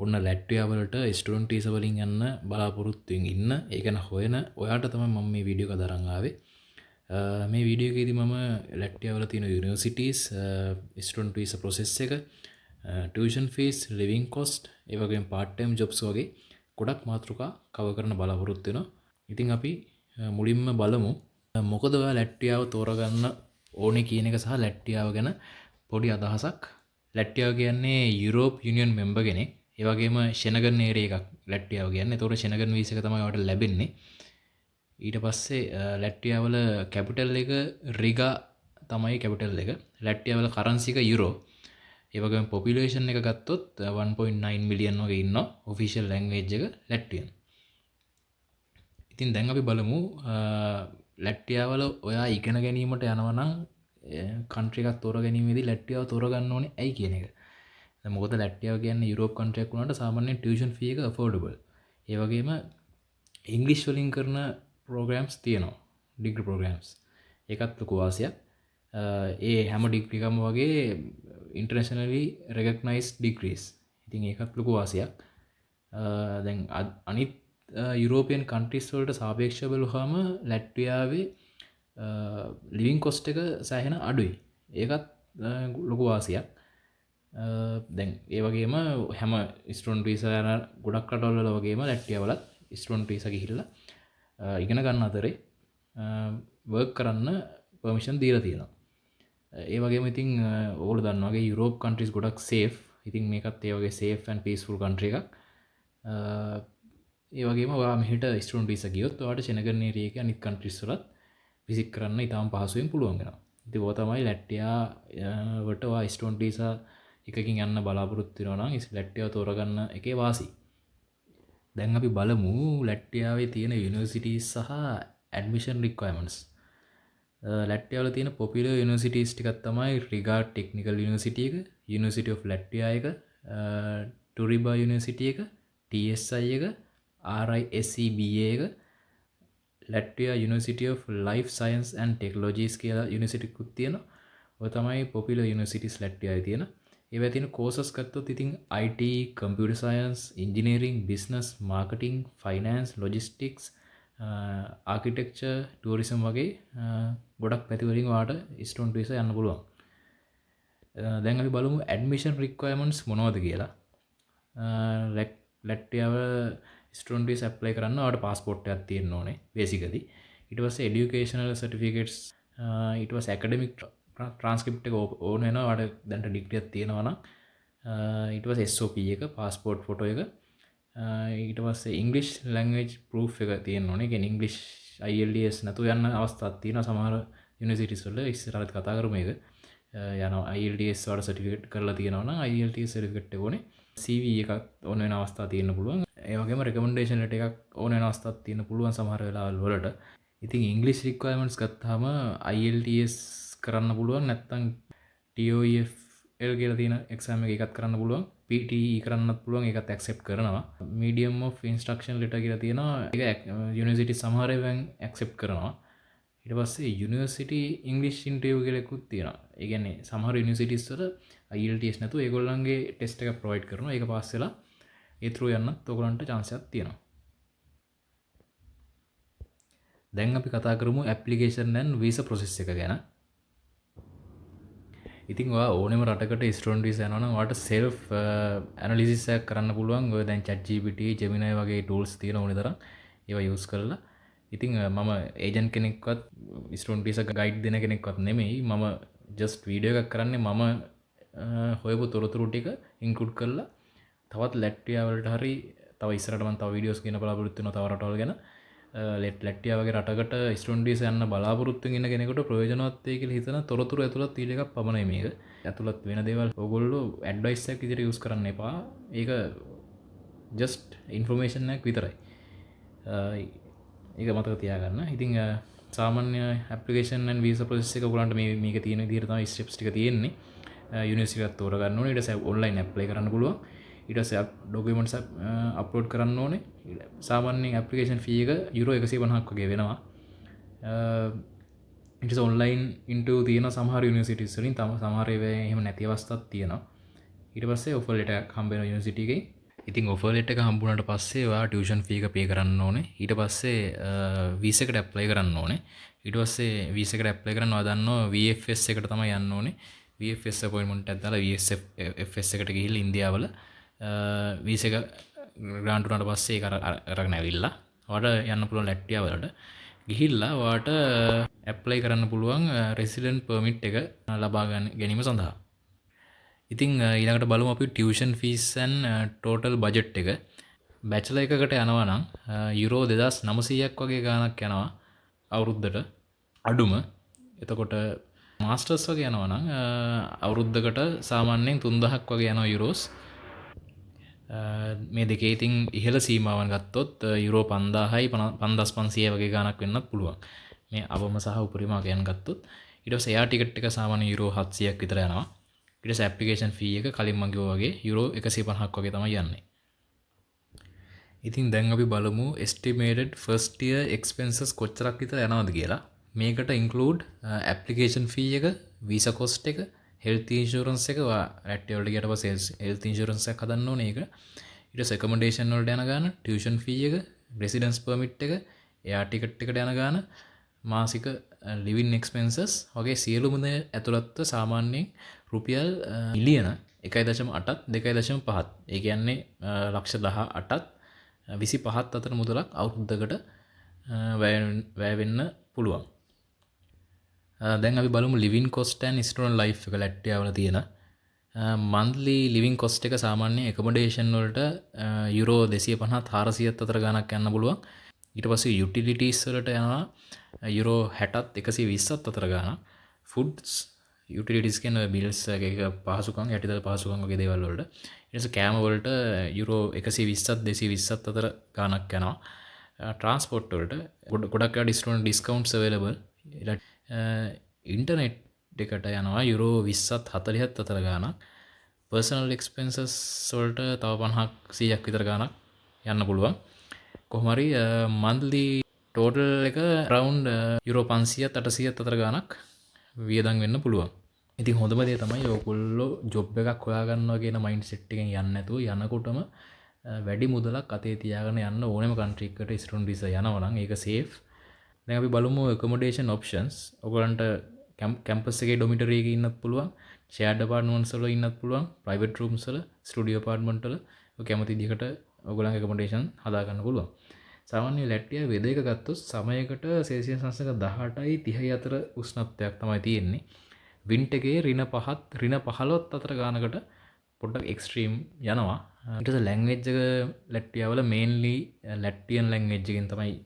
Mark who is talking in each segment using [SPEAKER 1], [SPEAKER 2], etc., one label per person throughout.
[SPEAKER 1] ඔන්න ලැට්වියා වලට student visa වලින් යන්න බලාපොරොත්තුෙන් ඉන්න ඒ ගැන හොයන ඔයාට තමයි මම මේ වීඩියෝ එක අරන් ආවේ. මේ වීඩියෝ එකේදී මම ලැට්වියා වල තියෙන යුනිවර්සිටීස්, ස්ටුඩන්ට් වීසා ප්‍රොසෙස් එක, ටියුෂන් ෆීස්, ලිවිං කොස්ට්, ඒ වගේම පාර්ට් ටයිම් ජොබ්ස් වගේ ගොඩක් මාතෘකා කවර් කරන්න බලාපොරොත්තු වෙනවා. ඉතින් අපි මුලින්ම බලමු මොකද ඔයා ලැට්වියාව තෝරගන්න ඕනේ කියන එක සහ ලැට්වියාව ගැන පොඩි අදහසක්. ලැට්වියාව කියන්නේ යුරෝප් යුනියන් මෙම්බර් කෙනෙක්. ඒ වගේම ෂෙනගන් ඒරියා එකක් ලැට්වියාව කියන්නේ. ඒතකොට ෂෙනගන් වීසා එක තමයි ඔයාලට ලැබෙන්නේ. ඊට පස්සේ ලැට්වියා වල කැපිටල් එක රිගා තමයි කැපිටල් එක. ලැට්වියා වල කරන්සි එක යුරෝ. ඒ වගේම පොපියුලේෂන් එක ගත්තොත් 1.9 මිලියන් වගේ ඉන්නවා. ඔෆිෂියල් ලැන්ග්වේජ් එක ලැට්වියන්. ඉතින් දැන් අපි බලමු ලැට්වියා වල ඔයා ඉගෙන ගැනීමට යනවා නම් කන්ට්‍රි එකක් තෝර ගැනීමේදී ලැට්වියාව තෝරගන්න ඕනේ ඇයි කියන එක. දැන් මොකද ලැට්වියාව කියන්නේ යුරෝප් කන්ට්‍රි එකක් වුණාට සාමාන්‍යයෙන් ටියුෂන් ෆී එක අෆෝඩබල්. ඒ වගේම ඉංග්‍රීසි වලින් කරන ප්‍රෝග්‍රෑම්ස් තියෙනවා. Degree programmes. ඒකත් ලොකු වාසියක්. ඒ හැම ඩිග්‍රී එකක්ම වගේ ඉන්ටර්නැෂනලි රෙකග්නයිස්ඩ් ඩිග්‍රීස්. ඉතින් ඒකත් ලොකු වාසියක්. දැන් අනිත් යුරෝපියන් කන්ට්‍රීස් වලට සාපේක්ෂව බලුවාම ලැට්වියාවේ ලිවිං කොස්ට් එක සෑහෙන අඩුයි. ඒකත් ලොකු වාසියක්. දැන් ඒ වගේම හැම ස්ටුඩන්ට් වීසා යන ගොඩක් රටවල් වල වගේම ලැට්වියා වලත් ස්ටුඩන්ට් වීසා ගිහිල්ලා ඉගෙන ගන්න අතරේ වර්ක් කරන්න පර්මිෂන් දීලා තියෙනවා. ඒ වගේම ඉතින් ඕගොල්ලෝ දන්නවා වගේ යුරෝප් කන්ට්‍රීස් ගොඩක් සේෆ්. ඉතින් මේකත් ඒ වගේ සේෆ් ඇන්ඩ් පීස්ෆුල් කන්ට්‍රි එකක්. ඒ වගේම ඔයා මෙහෙට ස්ටුඩන්ට් වීසා ගියොත් ඔයාට ෂෙනගන් ඒරියා එකේ අනිත් කන්ට්‍රීස් වලත් විසිට් කරන්න ඉතාම පහසුවෙන් පුළුවන් වෙනවා. ඉතින් ඔය තමයි ලැට්වියා වට ඔයා ස්ටුඩන්ට් වීසා එකකින් යන්න බලාපොරොත්තු වෙනවා නම් ලැට්වියාව තෝරගන්න එකේ වාසි. දැන් අපි බලමු ලැට්වියාවේ තියෙන යුනිවර්සිටීස් සහ ඇඩ්මිෂන් රික්වයර්මන්ට්ස්. ලැට්වියා වල තියෙන පොපියුලර් යුනිවර්සිටීස් ටිකක් තමයි රිගා ටෙක්නිකල් යුනිවර්සිටි එක, යුනිවර්සිටි ඔෆ් ලැට්වියා එක, ටුරිබා යුනිවර්සිටි එක, TSI එක, RISCBA එක, Latvia university of life sciences and technologies කියලා යුනිවර්සිටි කුත් තියෙනවා. ඔය තමයි පොපියුලර් යුනිවර්සිටීස් ලැට්වියාවේ තියෙන. ඒවා තියෙන කෝසස් ගත්තොත් ඉතින් IT, computer science, engineering, business, marketing, finance, logistics, architecture, tourism වගේ ගොඩක් පැති වලින් ඔයාලට ස්ටුඩන්ට් වීසා යන්න පුළුවන්. දැන් අපි බලමු ඇඩ්මිෂන් රික්වයර්මන්ට්ස් මොනවද කියලා. ලැට්වියාව ස්ටුඩන්ට් වීසා ඇප්ලයි කරන්න ඔයාලට පාස්පෝර්ට් එකක් තියෙන්න ඕනේ බේසිකලි. ඊට පස්සේ এডুকেෂනල් සර්ටිෆිකේට්ස්, ඊට පස්සේ ඇකඩමික් ට්‍රාන්ස්ක්‍රිප්ට් එක ඕන වෙනවා. ඔයාලට දැන්ට ඩිග්‍රී එකක් තියෙනවා නම් ඊට පස්සේ SOP එක, පාස්පෝර්ට් ෆොටෝ එක, ඊට පස්සේ ඉංග්‍රීසි ලැන්ග්වේජ් ප්‍රූෆ් එක තියෙන්න ඕනේ. කියන්නේ ඉංග්‍රීසි IELTS නැතුව යන්න අවස්ථාවක් තියෙනවා සමහර යුනිවර්සිටිස් වල. ඉස්සරහට කතා කරමු මේක. යනවා IELTS වල සර්ටිෆිකේට් කරලා තියෙනවා නම් IELTS සර්ටිෆිකේට් එක ඕනේ. CV එකක් ඕන වෙන අවස්ථා තියෙන්න පුළුවන්. ඒ වගේම රෙකමෙන්ඩේෂන් ලෙටර් එකක් ඕන වෙන අවස්ථාවක් තියෙන්න පුළුවන් සමහර වෙලාවල් වලට. ඉතින් ඉංග්‍රීසි රික්වයර්මන්ට්ස් ගත්තාම IELTS කරන්න පුළුවන්, නැත්නම් TOEFL කියලා තියෙන එක්සෑම් එක එකත් කරන්න පුළුවන්. PTE කරන්නත් පුළුවන්, ඒකත් ඇක්සෙප්ට් කරනවා. medium of instruction letter කියලා තියෙනවා. ඒක යුනිවර්සිටි සමහර ඒවායින් ඇක්සෙප්ට් කරනවා. ඊට පස්සේ යුනිවර්සිටි ඉංග්‍රීසි ඉන්ටර්විව් කියලා එකකුත් තියෙනවා. ඒ කියන්නේ සමහර යුනිවර්සිටිස් වල IELTS නැතුව ඒගොල්ලන්ගේ ටෙස්ට් එකක් ප්‍රොවයිඩ් කරනවා. ඒක පාස් වෙලා ඒ through යන්නත් ඔයගොල්ලන්ට chance එකක් තියෙනවා. දැන් අපි කතා කරමු ඇප්ලිකේෂන් and visa process එක ගැන. ඉතින් ඔයා ඕනෙම රටකට ස්ටුඩන්ට් වීසා යනවා නම් ඔයාට self analysis එකක් කරන්න පුළුවන්. ඔය දැන් ChatGPT, Gemini වගේ tools තියෙන ඕනේ තරම් ඒවා use කරලා. ඉතින් මම ඒජන්ට් කෙනෙක්වත් ස්ටුඩන්ට් වීසා ගයිඩ් දෙන කෙනෙක්වත් නෙමෙයි. මම just වීඩියෝ එකක් කරන්නේ මම හොයපු තොරතුරු ටික ඉන්ක්ලූඩ් කරලා තවත් ලැට්වියා වලට හරි තව ඉස්සරහට මම තව වීඩියෝස් කියන බලාපොරොත්තු වෙනවා තව රටවල් ගැන. ලැට්වියා වගේ රටකට ස්ටුඩන්ට් වීසා යන්න බලාපොරොත්තු වෙන කෙනෙකුට ප්‍රයෝජනවත් වෙයි කියලා හිතන තොරතුරු ඇතුළත් වීඩියෝ එකක් පමණයි මේක. ඇතුළත් වෙන දේවල් ඕගොල්ලෝ ඇඩ්වයිස් එකක් විදිහට යූස් කරන්න එපා. ඒක just ඉන්ෆර්මේෂන් එකක් විතරයි. ඒක මතක තියාගන්න. ඉතින් සාමාන්‍ය ඇප්ලිකේෂන් and visa process එක ඔයගොල්ලන්ට මේක තියෙන විදිහට තමයි ස්ටෙප්ස් ටික තියෙන්නේ. යුනිවර්සිටි එකක් තෝරගන්න ඕනේ. ඊට පස්සේ ඔන්ලයින් ඇප්ලයි කරන්න පුළුවන්. ඊට පස්සේ ඩොකියුමන්ට්ස් අප්ලෝඩ් කරන්න ඕනේ. සාමාන්‍යයෙන් ඇප්ලිකේෂන් ෆී එක යුරෝ 150ක් වගේ වෙනවා. ඊට පස්සේ ඔන්ලයින් ඉන්ටර්විව් තියෙන සමහර යුනිවර්සිටිස් වලින් සමහර ඒවා එහෙම නැති අවස්ථාවක් තියෙනවා. ඊට පස්සේ ඔෆර් ලෙටර් එකක් හම්බ වෙනවා යුනිවර්සිටි එකෙන්. ඉතින් ඔෆර් ලෙටර් එක හම්බුනට පස්සේ ඔයා ටියුෂන් ෆී එක පේ කරන්න ඕනේ. ඊට පස්සේ වීසා එකට ඇප්ලයි කරන්න ඕනේ. ඊට පස්සේ වීසා එකට ඇප්ලයි කරන්න ඔයා දන්නවා VFS එකට තමයි යන්න ඕනේ. VFS අපොයින්ට්මන්ට් එකක් දාලා VFS එකට ගිහිල්ලා ඉන්දියාවල වීසා එක ග්‍රාන්ට් වුණාට පස්සේ ඒක අරගෙන ඇවිල්ලා ඔයාට යන්න පුළුවන් ලැට්වියා වලට ගිහිල්ලා ඔයාට ඇප්ලයි කරන්න පුළුවන් රෙසිඩන්ට් පර්මිට් එක ලබා ගැනීම සඳහා. ඉතින් ඊළඟට බලමු අපි tuition fees and total budget එක. බැචලර් එකකට යනවා නම් යුරෝ 2900ක් වගේ ගාණක් යනවා අවුරුද්දට අඩුම. එතකොට මාස්ටර්ස් වගේ යනවා නම් අවුරුද්දකට සාමාන්‍යයෙන් 3000ක් වගේ යනවා යුරෝස්. මේ දෙකේ ඉතින් ඉහළ සීමාවන් ගත්තොත් යුරෝ 5000යි 5500 වගේ ගාණක් වෙන්නත් පුළුවන්. මේ අවම සහ උපරිම අගයන් ගත්තොත් ඊට පස්සේ එයා ටිකට් එක සාමාන්‍ය යුරෝ 700ක් විතර යනවා. ඊට පස්සේ ඇප්ලිකේෂන් ෆී එක කලින් මම කිව්වා වගේ යුරෝ 150ක් වගේ තමයි යන්නේ. ඉතින් දැන් අපි බලමු estimated first year expenses කොච්චරක් විතර යනවද කියලා. මේකට include application fee එක, visa cost එක, health insurance එක රැට්ටේ වලට ගියට පස්සේ health insurance එකක් හදන්න ඕනේ ඒක. ඊට පස්සේ accommodation වලට යන ගාන, tuition fee එක, residence permit එක, air ticket එකට යන ගාන, මාසික living expenses වගේ සියලුම දේ ඇතුළත්ව සාමාන්‍යයෙන් රුපියල් මිලියන 1.8ත් 2.5ත් ඒ කියන්නේ ලක්ෂ 18ත් 25ත් අතර මුදලක් අවුරුද්දකට වැය වෙන්න පුළුවන්. දැන් අපි බලමු living cost and student life එක ලැට්වියා වල තියෙන monthly living cost එක සාමාන්‍යයෙන් accommodation වලට යුරෝ 250ත් 400ත් අතර ගණක් යන්න පුළුවන්. ඊට පස්සේ utilities වලට යනවා යුරෝ 60ත් 120ත් අතර ගාණක්. foods utilities කියන bills එක පහසුකම් යටිදල් පහසුකම් වගේ දේවල් වලට. ඊට පස්සේ කෑම වලට යුරෝ 120ත් 220ත් අතර ගාණක් යනවා. transport වලට ගොඩක් discount discounts available. internet එකට යනවා යුරෝ 20ත් 40ත් අතර ගාණක්. personal expenses වලට තව 50ක් 100ක් විතර ගාණක් යන්න පුළුවන්. කොහොම හරි monthly total එක around යුරෝ 500ත් 800ත් අතර ගාණක් වියදම් වෙන්න පුළුවන්. ඉතින් හොඳම දේ තමයි ඔයගොල්ලෝ ජොබ් එකක් හොයාගන්නවා කියන මයින්ඩ් සෙට් එකෙන් යන්නේ නැතුව යනකොටම වැඩි මුදලක් අතේ තියාගෙන යන්න ඕනෙම කන්ට්‍රි එකකට ස්ටුඩන්ට් වීසා යනවා නම් ඒක සේෆ්. දැන් අපි බලමු accommodation options. ඔයගලන්ට කැම්පස් එකේ ඩොමිටරි එකේ ඉන්නත් පුළුවන්, shared apartments වල ඉන්නත් පුළුවන්, private rooms වල, studio apartment වල ඔය කැමති විදිහකට ඔයගලන්ගේ accommodation හදා ගන්න පුළුවන්. සාමාන්‍ය ලැට්වියා වෙද එක ගත්තොත් සමයකට සෙල්සියස් අංශක 18යි 30යි අතර උෂ්ණත්වයක් තමයි තියෙන්නේ. වින්ට් එකේ ඍණ 5ත් ඍණ 15ත් අතර ගානකට පොඩ්ඩක් එක්ස්ට්‍රීම් යනවා. ඊට පස්සේ ලැන්ග්වේජ් එක ලැට්වියා වල මේන්ලි ලැට්වියන් ලැන්ග්වේජ් එකෙන් තමයි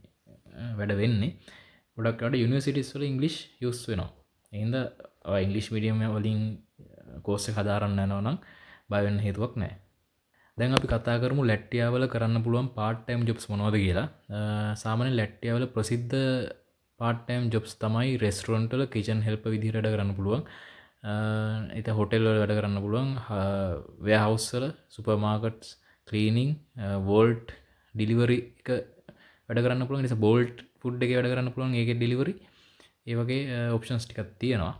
[SPEAKER 1] වැඩ වෙන්නේ. ගොඩක් අය යුනිවර්සිටිස් වල ඉංග්‍රීසි යූස් වෙනවා. ඒ හින්දා ඔය ඉංග්‍රීසි මීඩියම් වලින් කෝස් එක හදාරන්න යනවා නම් බය වෙන්න හේතුවක් නැහැ. දැන් අපි කතා කරමු ලැට්වියා වල කරන්න පුළුවන් part time jobs මොනවද කියලා. සාමාන්‍ය ලැට්වියා වල ප්‍රසිද්ධ part time jobs තමයි restaurant වල kitchen helper විදිහට වැඩ කරන්න පුළුවන්. ඉතින් hotel වල වැඩ කරන්න පුළුවන්. warehouse වල, supermarkets, cleaning, Volt delivery එක වැඩ කරන්න පුළුවන්. ඉතින් Bolt food එකේ වැඩ කරන්න පුළුවන්. ඒකේ delivery. ඒ වගේ options ටිකක් තියෙනවා.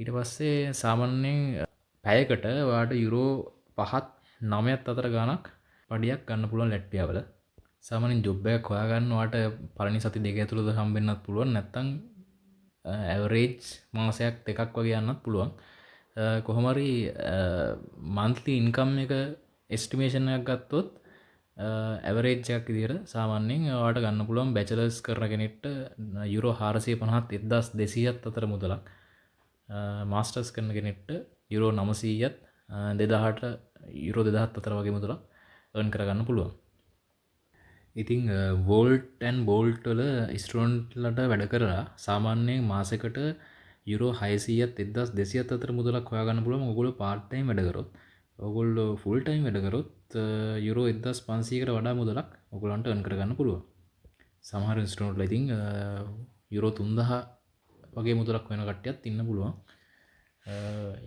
[SPEAKER 1] ඊට පස්සේ සාමාන්‍යයෙන් පැයකට ඔයාලට යුරෝ 5ත් 9ත් අතර ගාණක් පඩියක් ගන්න පුළුවන් ලැට්වියා වල. සාමාන්‍යයෙන් ජොබ් එකක් හොයාගන්න ඔයාලට පළවෙනි සති දෙක ඇතුළත හම්බෙන්නත් පුළුවන්. නැත්නම් ඇවරේජ් මාසයක් දෙකක් වගේ යන්නත් පුළුවන්. කොහොම හරි monthly income එක estimation එකක් ගත්තොත් ඇවරේජ් එකක් විදිහට සාමාන්‍යයෙන් ඔයාලට ගන්න පුළුවන් බැචලර්ස් කරන කෙනෙක්ට යුරෝ 450ත් 1200ත් අතර මුදලක්. මාස්ටර්ස් කරන කෙනෙක්ට යුරෝ 900ත් 2000ට යුරෝ 2000ත් අතර වගේ මුදලක් earn කරගන්න පුළුවන්. ඉතින් Volt and Bolt වල ස්ටුඩන්ට්ලට වැඩ කරලා සාමාන්‍යයෙන් මාසෙකට යුරෝ 600ත් 1200ත් අතර මුදලක් හොයාගන්න පුළුවන්. ඔයගොල්ලෝ part time වැඩ කරොත්, ඔයගොල්ලෝ full time වැඩ කරොත් යුරෝ 1500කට වඩා මුදලක් ඔයගොල්ලන්ට earn කරගන්න පුළුවන්. සමහර ස්ටුඩන්ට්ලා ඉතින් යුරෝ 3000 වගේ මුදලක් වෙන කට්ටියත් ඉන්න පුළුවන්.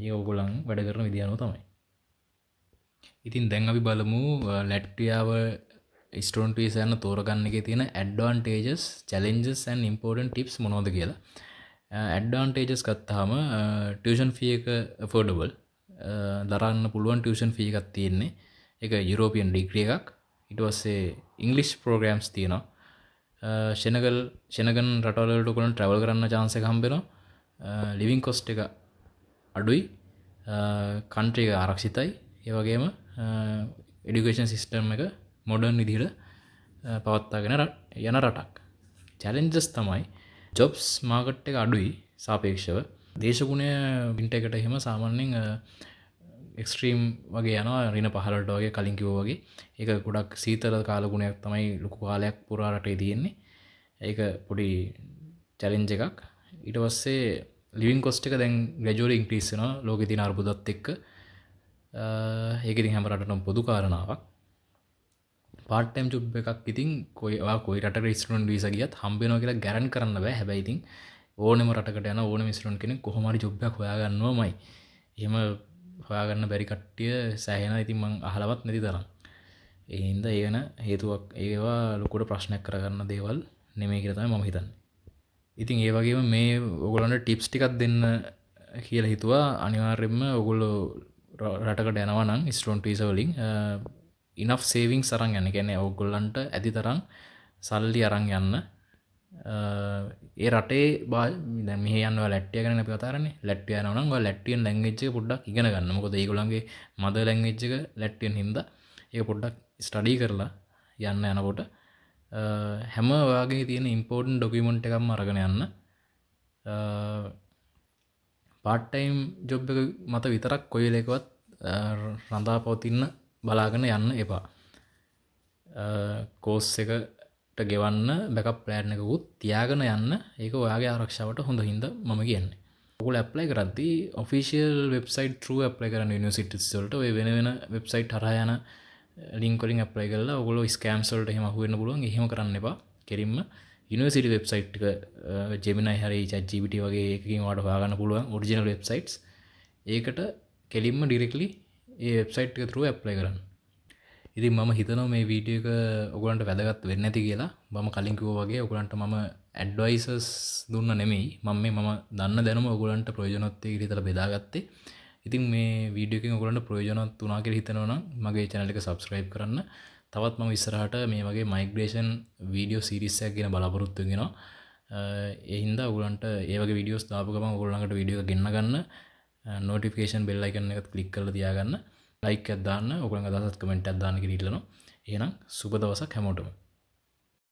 [SPEAKER 1] ඒ ඔයගොල්ලන් වැඩ කරන විදිය අනුව තමයි. ඉතින් දැන් අපි බලමු ලැට්වියාව ස්ටුඩන්ට් වීසා යන තෝරගන්න එකේ තියෙන advantages, challenges and important tips මොනවද කියලා. advantages ගත්තාම tuition fee එක affordable. දරන්න පුළුවන් tuition fee එකක් තියෙන්නේ. එක යුරෝපියන් ඩිග්‍රී එකක්. ඊට පස්සේ ඉංග්ලිෂ් ප්‍රෝග්‍රෑම්ස් තියෙනවා. ශෙනගන් රටවල් වලට ඔයගොල්ලන් ට්‍රැවල් කරන්න chance එක හම්බ වෙනවා. ලිවිං කොස්ට් එක අඩුයි. කන්ට්‍රි එක ආරක්ෂිතයි. ඒ වගේම එඩියුකේෂන් සිස්ටම් එක මොඩර්න් විදිහට පවත්වාගෙන යන රටක්. චැලෙන්ජස් තමයි ජොබ්ස් මාකට් එක අඩුයි සාපේක්ෂව. දේශගුණය පින්ට එකට එහෙම සාමාන්‍යයෙන් එක්ස්ට්‍රීම් වගේ යනවා රින පහලට වගේ කලින් කිව්වා වගේ. ඒක ගොඩක් සීතල කාලගුණයක් තමයි ලොකු කාලයක් පුරා රටේ තියෙන්නේ. ඒක පොඩි චැලෙන්ජ් එකක්. ඊට පස්සේ ලිවිං කොස්ට් එක දැන් ග්‍රැජුවලි ඉන්ක්‍රීස් වෙනවා ලෝකේ තියෙන අර්බුදත් එක්ක. ඒක ඉතින් හැම රටකටම පොදු කාරණාවක්. පාර්ට් ටයිම් ජොබ් එකක් ඉතින් කොයි රටකට ස්ටුඩන්ට් වීසා ගියත් හම්බ වෙනවා කියලා ගැරන්ටි කරන්න බෑ. හැබැයි ඉතින් ඕනෙම රටකට යන ඕනෙම ස්ටුඩන්ට් කෙනෙක් කොහොම හරි ජොබ් එකක් හොයාගන්නවමයි. එහෙම හොයාගන්න බැරි කට්ටිය සෑහෙනවා. ඉතින් මං අහලවත් නැති තරම්. ඒ හින්දා ඒ වෙන හේතුවක් ඒවා ලොකුට ප්‍රශ්නයක් කරගන්න දේවල් නෙමෙයි කියලා තමයි මම හිතන්නේ. ඉතින් ඒ වගේම මේ ඔයගොල්ලන්ට ටිප්ස් ටිකක් දෙන්න කියලා හිතුවා. අනිවාර්යයෙන්ම ඔයගොල්ලෝ රටකට යනවා නම් ස්ටුඩන්ට් වීසා වලින් ඉනෆ් සේවිංස් අරන් යන්න. කියන්නේ ඔයගොල්ලන්ට ඇති තරම් සල්ලි අරන් යන්න. ඒ රටේ දැන් මෙහෙ යන්න ඔයාලා ලැට්වියා ගැන අපි කතා කරන්නේ. ලැට්වියා යනවා නම් ඔයාලා ලැට්වියන් ලැන්ග්වේජ් එක පොඩ්ඩක් ඉගෙන ගන්න. මොකද ඒගොල්ලන්ගේ මදර් ලැන්ග්වේජ් එක ලැට්වියන් හින්දා ඒක පොඩ්ඩක් ස්ටඩි කරලා යන්න යනකොට හැම ඔයාගේ තියෙන ඉම්පෝර්ටන්ට් ඩොකියුමන්ට් එකක්ම අරගෙන යන්න. පාර්ට් ටයිම් ජොබ් එක මත විතරක් කොයි වෙලේකවත් රඳා පවතින්න බලාගෙන යන්න එපා. කෝස් එකට ගෙවන්න බැකප් ප්ලෑන් එකකුත් තියාගෙන යන්න. ඒක ඔයාගේ ආරක්ෂාවට හොඳ හින්දා මම කියන්නේ. ඔයගොල්ලෝ ඇප්ලයි කරද්දී ඔෆිෂියල් වෙබ්සයිට් through ඇප්ලයි කරන්න යුනිවර්සිටිස් වලට. ඔය වෙන වෙන වෙබ්සයිට් හරහා යන ලින්ක් වලින් ඇප්ලයි කරලා ඔයගොල්ලෝ ස්කෑම්ස් වලට එහෙම අහු වෙන්න පුළුවන්. එහෙම කරන්න එපා. කෙලින්ම යුනිවර්සිටි වෙබ්සයිට් එක Gemini හරි ChatGPT වගේ එකකින් ඔයාලට හොයාගන්න පුළුවන් ඔරිජිනල් වෙබ්සයිට්ස්. ඒකට කෙලින්ම ඩිරෙක්ට්ලි ඒ වෙබ්සයිට් එක through ඇප්ලයි කරන්න. ඉතින් මම හිතනවා මේ වීඩියෝ එක ඔයගලන්ට වැදගත් වෙන්නේ නැති කියලා. මම කලින් කිව්වා වගේ ඔයගලන්ට මම ඇඩ්වයිසර්ස් දුන්න නෙමෙයි. මම දන්න දැනුම ඔයගලන්ට ප්‍රයෝජනවත් වෙයි කියලා හිතලා බෙදාගත්තේ. ඉතින් මේ වීඩියෝ එකෙන් ඔයගලන්ට ප්‍රයෝජනවත් වුණා කියලා හිතනවා නම් මගේ channel එක subscribe කරන්න. තවත් මම ඉස්සරහට මේ වගේ migration වීඩියෝ series එකක් ගෙන බලාපොරොත්තු වෙනවා. ඒ හින්දා ඔයගලන්ට ඒ වගේ වීඩියෝස් දාපු ගමන් ඔයගලන්ට වීඩියෝ එක ගෙන්න ගන්න notification bell icon එකත් click කරලා තියාගන්න. like එකක් දාන්න, ඔයගලන්ගේ අදහසත් comment එකක් දාන්න කියලා ඉල්ලනවා. එහෙනම් සුබ දවසක් හැමෝටම.